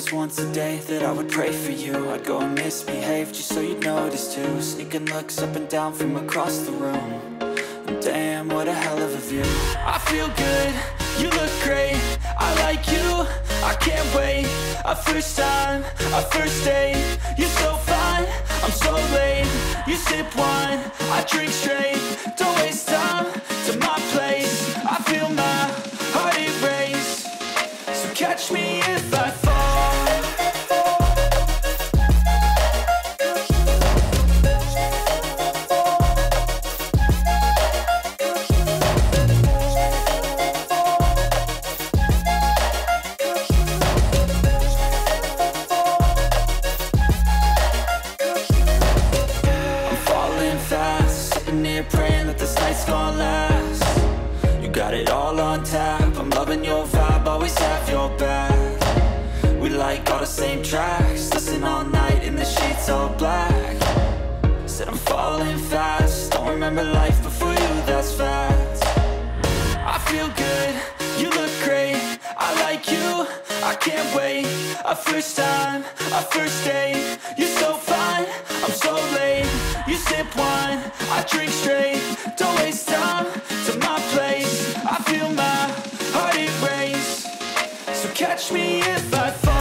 was once a day that I would pray for you. I'd go and misbehave just so you'd notice too. Sneaking looks up and down from across the room. And damn, what a hell of a view. I feel good, you look great, I like you, I can't wait. A first time, a first date, you're so fine, I'm so late. You sip wine, I drink straight, don't waste time to my place. I feel my heart erase, so catch me if I fall. Praying that this night's gonna last. You got it all on tap, I'm loving your vibe, always have your back. We like all the same tracks, listen all night in the sheets all black. Said I'm falling fast, don't remember life before you, that's fact. I feel good, you look great, I like you, I can't wait. A first time, a first date, you're so fine, I'm so late. You sip wine, I drink straight, don't waste time to my place. I feel my heart erase, so catch me if I fall.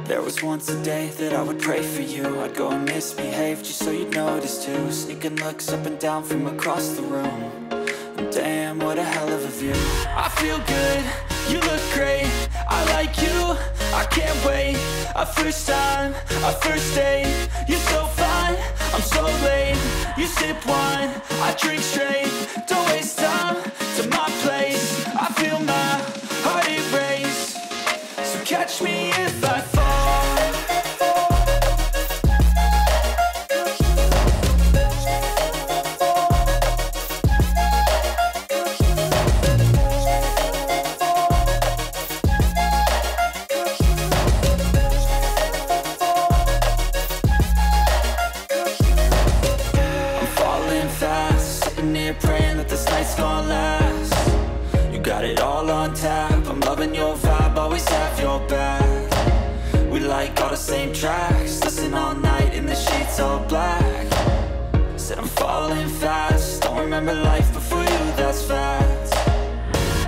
There was once a day that I would pray for you. I'd go and misbehave just so you'd notice too. Sneaking looks up and down from across the room. And damn, what a hell of a view. I feel good, you look great, I like you, I can't wait. A first time, a first date, you're so fine, I'm so late. You sip wine, I drink straight, don't waste time to my place. I feel my heart erase, so catch me if I fall. Praying that this night's gonna last. You got it all on tap, I'm loving your vibe, always have your back. We like all the same tracks, listen all night in the sheets all black. Said I'm falling fast, don't remember life before you, that's fact.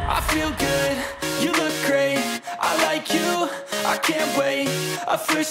I feel good, you look great, I like you, I can't wait. A first time